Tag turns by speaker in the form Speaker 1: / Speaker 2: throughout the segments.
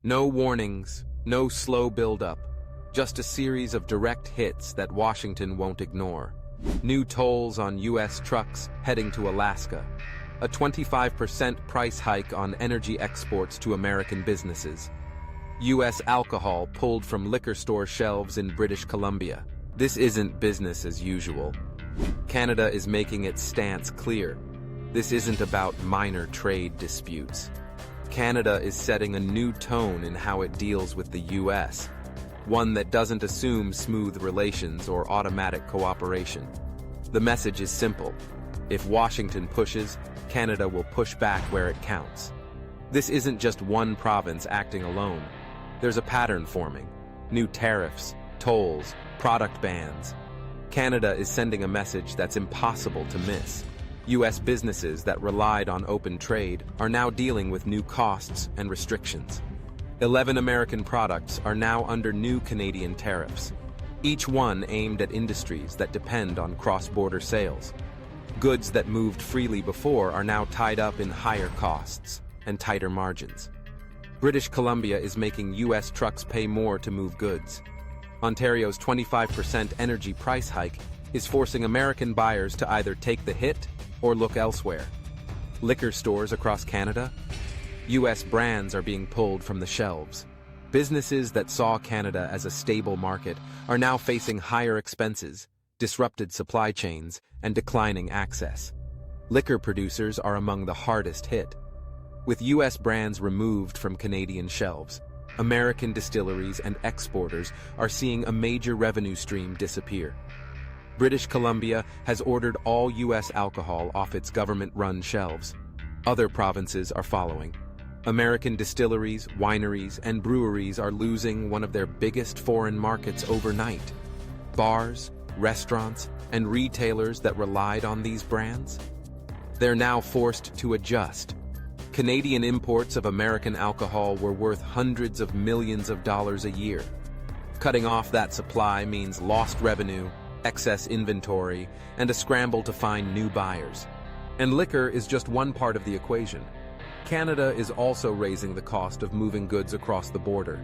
Speaker 1: No warnings, no slow buildup, just a series of direct hits that Washington won't ignore. New tolls on U.S. trucks heading to Alaska. A 25% price hike on energy exports to American businesses. U.S. alcohol pulled from liquor store shelves in British Columbia. This isn't business as usual. Canada is making its stance clear. This isn't about minor trade disputes. Canada is setting a new tone in how it deals with the U.S., one that doesn't assume smooth relations or automatic cooperation. The message is simple. If Washington pushes, Canada will push back where it counts. This isn't just one province acting alone. There's a pattern forming. New tariffs, tolls, product bans. Canada is sending a message that's impossible to miss. U.S. businesses that relied on open trade are now dealing with new costs and restrictions. 11 American products are now under new Canadian tariffs, each one aimed at industries that depend on cross-border sales. Goods that moved freely before are now tied up in higher costs and tighter margins. British Columbia is making U.S. trucks pay more to move goods. Ontario's 25% energy price hike is forcing American buyers to either take the hit or look elsewhere. Liquor stores across Canada? U.S. brands are being pulled from the shelves. Businesses that saw Canada as a stable market are now facing higher expenses, disrupted supply chains, and declining access. Liquor producers are among the hardest hit. With U.S. brands removed from Canadian shelves, American distilleries and exporters are seeing a major revenue stream disappear. British Columbia has ordered all U.S. alcohol off its government-run shelves. Other provinces are following. American distilleries, wineries, and breweries are losing one of their biggest foreign markets overnight. Bars, restaurants, and retailers that relied on these brands? They're now forced to adjust. Canadian imports of American alcohol were worth hundreds of millions of dollars a year. Cutting off that supply means lost revenue, excess inventory, and a scramble to find new buyers. And liquor is just one part of the equation. Canada is also raising the cost of moving goods across the border.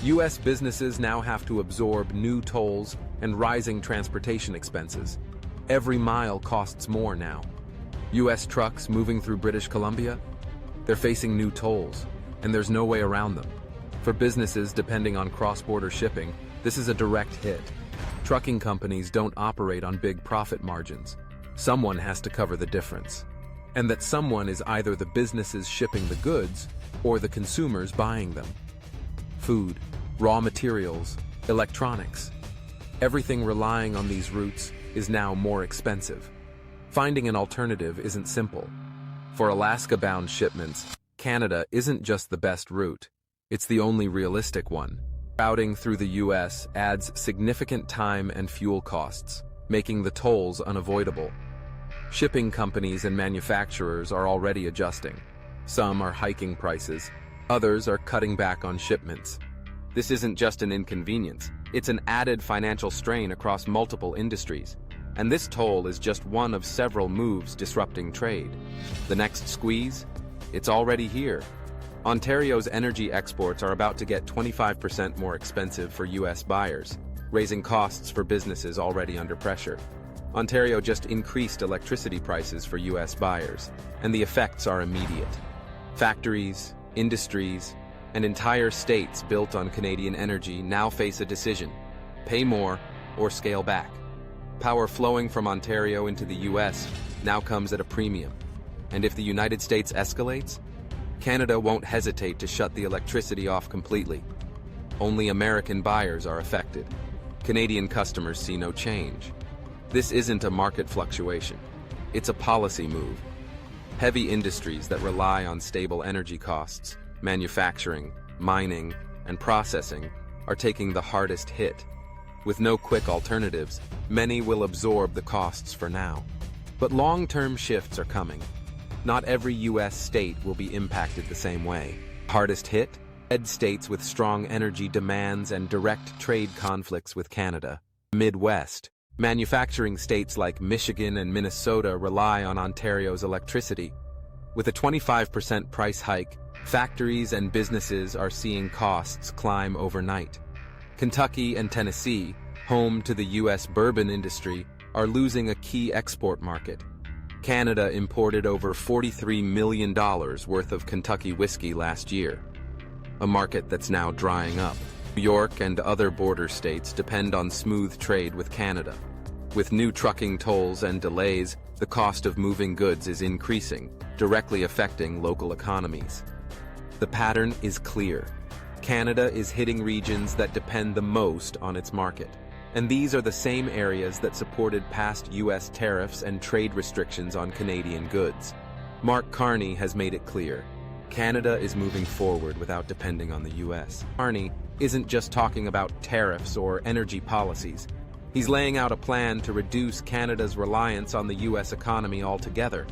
Speaker 1: U.S. businesses now have to absorb new tolls and rising transportation expenses. Every mile costs more now. U.S. trucks moving through British Columbia? They're facing new tolls, and there's no way around them. For businesses depending on cross-border shipping, this is a direct hit. Trucking companies don't operate on big profit margins. Someone has to cover the difference. And that someone is either the businesses shipping the goods or the consumers buying them. Food, raw materials, electronics. Everything relying on these routes is now more expensive. Finding an alternative isn't simple. For Alaska-bound shipments, Canada isn't just the best route, it's the only realistic one. Routing through the U.S. adds significant time and fuel costs, making the tolls unavoidable. Shipping companies and manufacturers are already adjusting. Some are hiking prices, others are cutting back on shipments. This isn't just an inconvenience, it's an added financial strain across multiple industries. And this toll is just one of several moves disrupting trade. The next squeeze? It's already here. Ontario's energy exports are about to get 25% more expensive for U.S. buyers, raising costs for businesses already under pressure. Ontario just increased electricity prices for U.S. buyers, and the effects are immediate. Factories, industries, and entire states built on Canadian energy now face a decision: pay more or scale back. Power flowing from Ontario into the U.S. now comes at a premium. And if the United States escalates, Canada won't hesitate to shut the electricity off completely. Only American buyers are affected. Canadian customers see no change. This isn't a market fluctuation. It's a policy move. Heavy industries that rely on stable energy costs, manufacturing, mining, and processing, are taking the hardest hit. With no quick alternatives, many will absorb the costs for now. But long-term shifts are coming. Not every U.S. state will be impacted the same way. Hardest hit? Red states with strong energy demands and direct trade conflicts with Canada. Midwest. Manufacturing states like Michigan and Minnesota rely on Ontario's electricity. With a 25% price hike, Factories and businesses are seeing costs climb overnight. Kentucky and Tennessee, home to the U.S. bourbon industry, are losing a key export market. Canada imported over $43 million worth of Kentucky whiskey last year, a market that's now drying up. New York and other border states depend on smooth trade with Canada. With new trucking tolls and delays, the cost of moving goods is increasing, directly affecting local economies. The pattern is clear. Canada is hitting regions that depend the most on its market. And these are the same areas that supported past U.S. tariffs and trade restrictions on Canadian goods. Mark Carney has made it clear. Canada is moving forward without depending on the U.S. Carney isn't just talking about tariffs or energy policies. He's laying out a plan to reduce Canada's reliance on the U.S. economy altogether.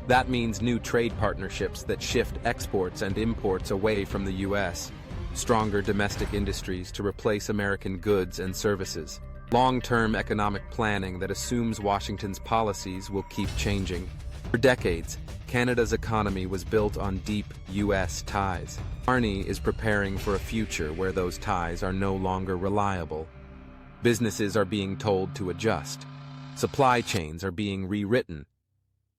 Speaker 1: That means new trade partnerships that shift exports and imports away from the U.S., stronger domestic industries to replace American goods and services, long-term economic planning that assumes Washington's policies will keep changing. For decades, Canada's economy was built on deep U.S. ties. Carney is preparing for a future where those ties are no longer reliable. Businesses are being told to adjust. Supply chains are being rewritten.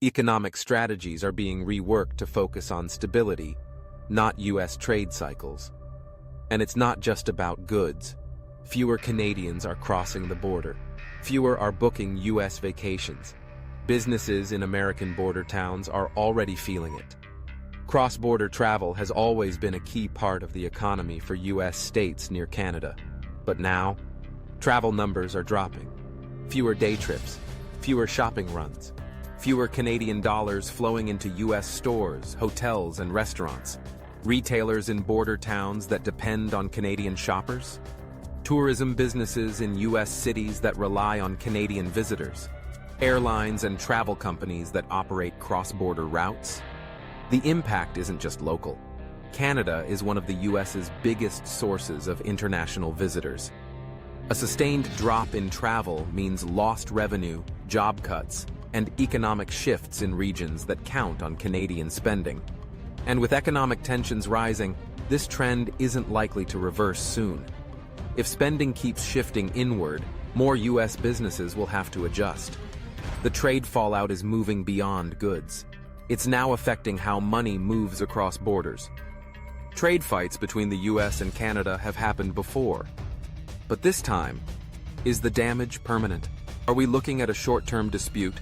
Speaker 1: Economic strategies are being reworked to focus on stability, not U.S. trade cycles. And it's not just about goods. Fewer Canadians are crossing the border. Fewer are booking U.S. vacations. Businesses in American border towns are already feeling it. Cross-border travel has always been a key part of the economy for U.S. states near Canada. But now, travel numbers are dropping. Fewer day trips, fewer shopping runs, fewer Canadian dollars flowing into U.S. stores, hotels, and restaurants. Retailers in border towns that depend on Canadian shoppers. Tourism businesses in U.S. cities that rely on Canadian visitors. Airlines and travel companies that operate cross-border routes. The impact isn't just local. Canada is one of the U.S.'s biggest sources of international visitors. A sustained drop in travel means lost revenue, job cuts, and economic shifts in regions that count on Canadian spending. And with economic tensions rising, this trend isn't likely to reverse soon. If spending keeps shifting inward, more U.S. businesses will have to adjust. The trade fallout is moving beyond goods. It's now affecting how money moves across borders. Trade fights between the U.S. and Canada have happened before. But this time, is the damage permanent? Are we looking at a short-term dispute,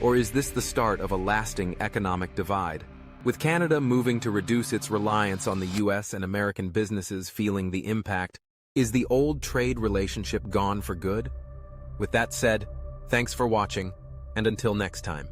Speaker 1: or is this the start of a lasting economic divide? With Canada moving to reduce its reliance on the U.S. and American businesses feeling the impact, is the old trade relationship gone for good? With that said, thanks for watching, and until next time.